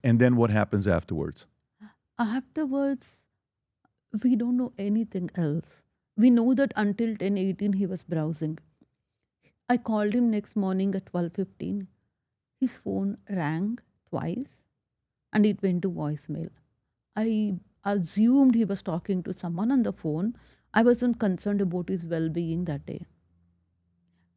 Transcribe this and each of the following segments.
And then what happens afterwards? Afterwards, we don't know anything else. We know that until 10:18 he was browsing. I called him next morning at 12:15. His phone rang twice and it went to voicemail. I assumed he was talking to someone on the phone. I wasn't concerned about his well being that day.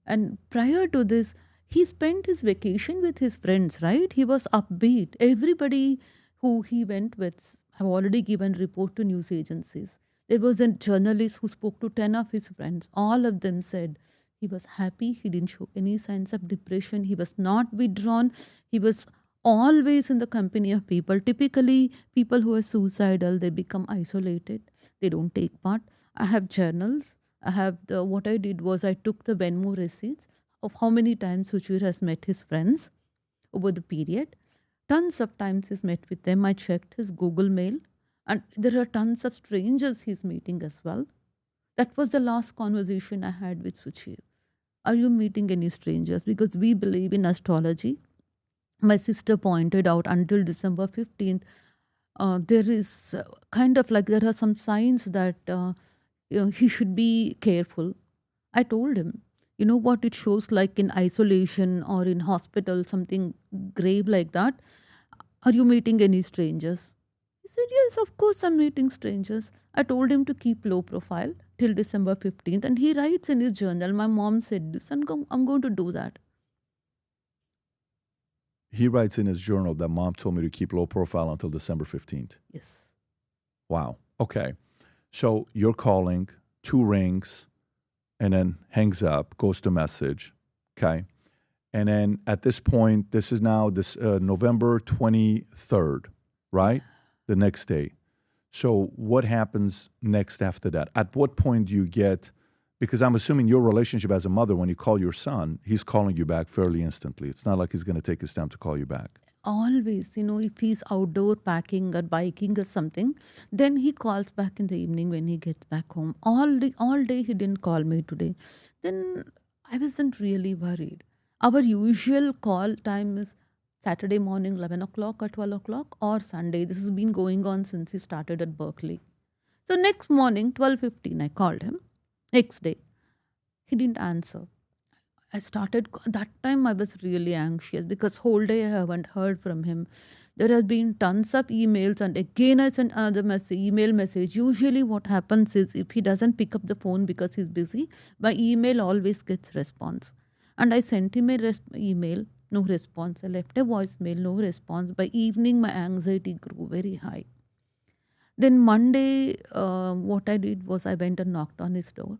And prior to this, he spent his vacation with his friends, right? He was upbeat. Everybody who he went with have already given report to news agencies. There was a journalist who spoke to 10 of his friends. All of them said he was happy. He didn't show any signs of depression. He was not withdrawn. He was always in the company of people. Typically, people who are suicidal, they become isolated. They don't take part. I have journals. What I did was I took the Venmo receipts of how many times Suchir has met his friends over the period. Tons of times he's met with them. I checked his Google Mail, and there are tons of strangers he's meeting as well. That was the last conversation I had with Suchir. Are you meeting any strangers? Because we believe in astrology. My sister pointed out until December 15th, there is kind of like there are some signs that he should be careful. I told him, you know what it shows like in isolation or in hospital, something grave like that. Are you meeting any strangers? He said, yes, of course I'm meeting strangers. I told him to keep low profile till December 15th. And he writes in his journal, my mom said this, and I'm going to do that. He writes in his journal that mom told me to keep low profile until December 15th. Yes. Wow. Okay. So you're calling, 2 rings, and then hangs up, goes to message. Okay. And then at this point, this is now November 23rd, right? The next day. So what happens next after that? At what point do you get, because I'm assuming your relationship as a mother, when you call your son, he's calling you back fairly instantly. It's not like he's going to take his time to call you back. Always, if he's outdoor packing or biking or something, then he calls back in the evening when he gets back home. All day he didn't call me today. Then I wasn't really worried. Our usual call time is Saturday morning 11 o'clock or 12 o'clock or Sunday. This has been going on since he started at Berkeley. So next morning 12:15 I called him. Next day he didn't answer. That time I was really anxious because whole day I haven't heard from him. There have been tons of emails and again I sent another email message. Usually what happens is if he doesn't pick up the phone because he's busy, my email always gets response. And I sent him a email, no response. I left a voicemail, no response. By evening my anxiety grew very high. Then Monday, what I did was I went and knocked on his door.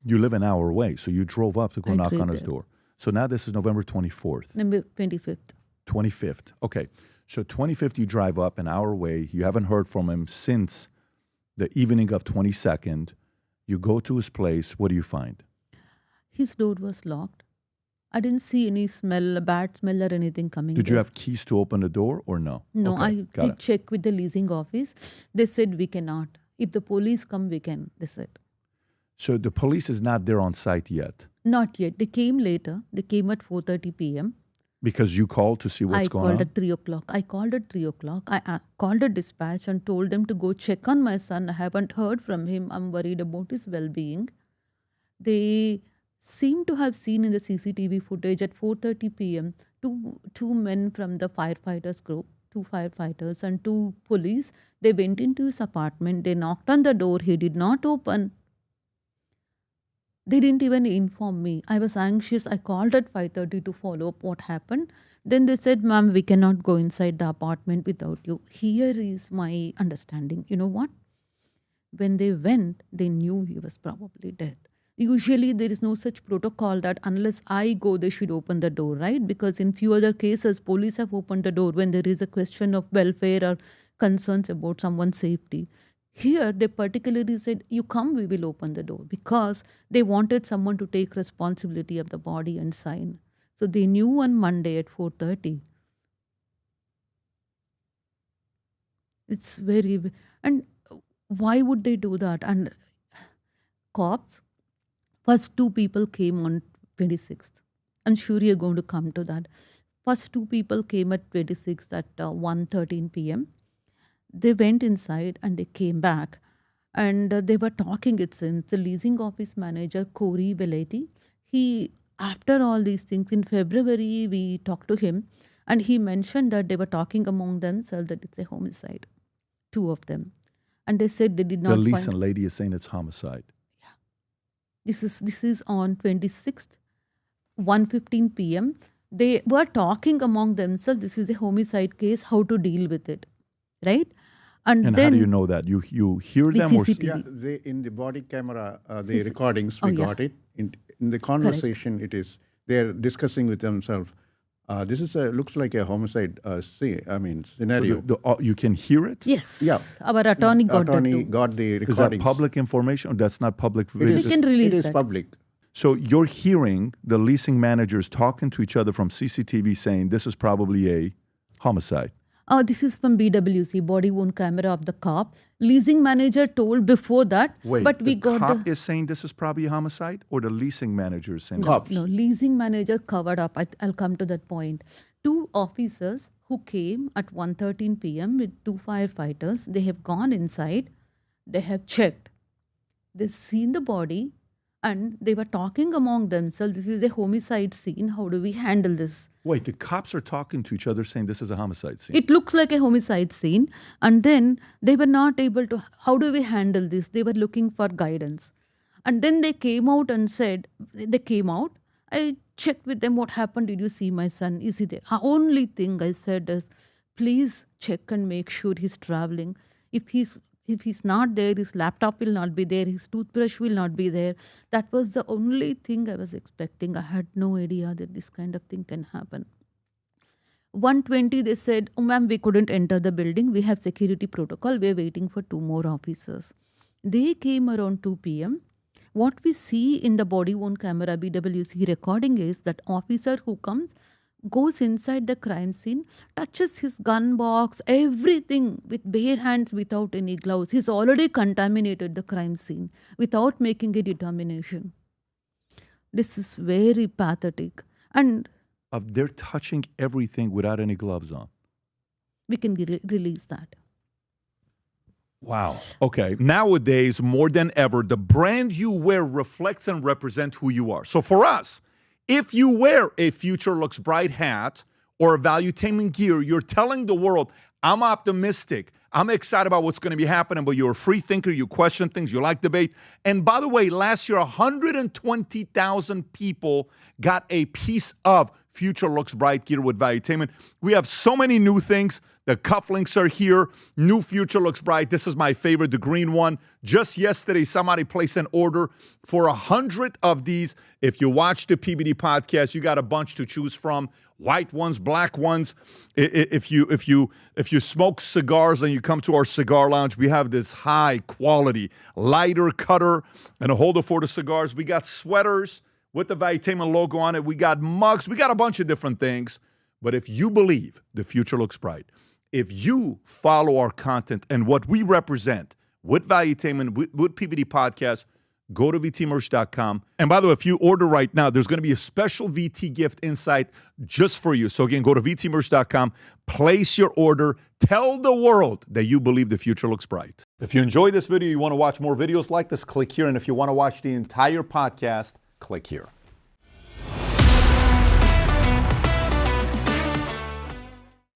You live an hour away, so you drove up to go knock on his there. door. So now this is November 24th. November 25th. 25th. Okay. So 25th, you drive up an hour away. You haven't heard from him since the evening of 22nd. You go to his place. What do you find? His door was locked. I didn't see any smell, bad smell or anything coming. Did you have keys to open the door or no? No, okay, I did check with the leasing office. They said we cannot. If the police come, we can, they said. So the police is not there on site yet? Not yet. They came later. They came at 4:30 p.m. Because you called to see what's going on? I called at 3 o'clock. I called at 3 o'clock. I called a dispatch and told them to go check on my son. I haven't heard from him. I'm worried about his well-being. They seem to have seen in the CCTV footage at 4:30 p.m. two men from the firefighters group, 2 firefighters and 2 police. They went into his apartment. They knocked on the door. He did not open. They didn't even inform me. I was anxious. I called at 5:30 to follow up what happened. Then they said, ma'am, we cannot go inside the apartment without you. Here is my understanding. You know what? When they went, they knew he was probably dead. Usually there is no such protocol that unless I go, they should open the door, right? Because in few other cases, police have opened the door when there is a question of welfare or concerns about someone's safety. Here, they particularly said, you come, we will open the door, because they wanted someone to take responsibility of the body and sign. So they knew on Monday at 4:30. It's very, and why would they do that? And cops, first 2 people came on 26th. I'm sure you're going to come to that. First two people came at 26 at 1:13 p.m. They went inside and they came back. And they were talking, it seems. The leasing office manager, Corey Velletti, he, after all these things, in February, we talked to him and he mentioned that they were talking among themselves that it's a homicide, two of them. And they said they did not The find... leasing lady is saying it's homicide. This is on 26th, 1:15 p.m. They were talking among themselves, this is a homicide case, how to deal with it, right? And then, how do you know that? You hear them or CCTV. Yeah, they, in the body camera, the recordings, we got it. In the conversation, it is, they're discussing with themselves. This is looks like a homicide scenario. So you can hear it? Yes. Yeah. Our attorney got that too. got the recordings. Is that public information or that's not public? We can release It is that. public. So you're hearing the leasing managers talking to each other from CCTV saying this is probably a homicide. This is from BWC, body worn camera of the cop. Leasing manager told before that, Wait, but we the got cop is saying this is probably a homicide, or the leasing manager is saying Cops. No, leasing manager covered up. I'll come to that point. Two officers who came at 1:13 p.m. with two firefighters, they have gone inside, they have checked. They've seen the body and they were talking among themselves, this is a homicide scene, how do we handle this? Wait, the cops are talking to each other saying this is a homicide scene. It looks like a homicide scene. And then they were not able to, how do we handle this? They were looking for guidance. And then they came out and said, I checked with them what happened. Did you see my son? Is he there? The only thing I said is, please check and make sure he's traveling. If he's not there, his laptop will not be there, his toothbrush will not be there. That was the only thing I was expecting. I had no idea that this kind of thing can happen. 1:20, they said, oh ma'am, we couldn't enter the building. We have security protocol. We're waiting for two more officers. They came around 2 p.m. What we see in the body worn camera BWC recording is that officer who comes, goes inside the crime scene, touches his gun box, everything with bare hands without any gloves. He's already contaminated the crime scene without making a determination. This is very pathetic. And They're touching everything without any gloves on. we can release that. Wow. Okay. Nowadays, more than ever, the brand you wear reflects and represents who you are. So for us, if you wear a Future Looks Bright hat or a Valuetainment gear, you're telling the world, I'm optimistic. I'm excited about what's going to be happening, but you're a free thinker. You question things. You like debate. And by the way, last year, 120,000 people got a piece of Future Looks Bright gear with Valuetainment. We have so many new things. The cufflinks are here. New Future Looks Bright. This is my favorite, the green one. Just yesterday, somebody placed an order for 100 of these. If you watch the PBD podcast, you got a bunch to choose from. White ones, black ones. If you smoke cigars and you come to our cigar lounge, we have this high quality lighter cutter and a holder for the cigars. We got sweaters with the Valuetainment logo on it. We got mugs. We got a bunch of different things. But if you believe the future looks bright, if you follow our content and what we represent with Valuetainment, with PBD Podcast, go to vtmerch.com. And by the way, if you order right now, there's going to be a special VT gift inside just for you. So again, go to vtmerch.com, place your order, tell the world that you believe the future looks bright. If you enjoyed this video, you want to watch more videos like this, click here. And if you want to watch the entire podcast, click here.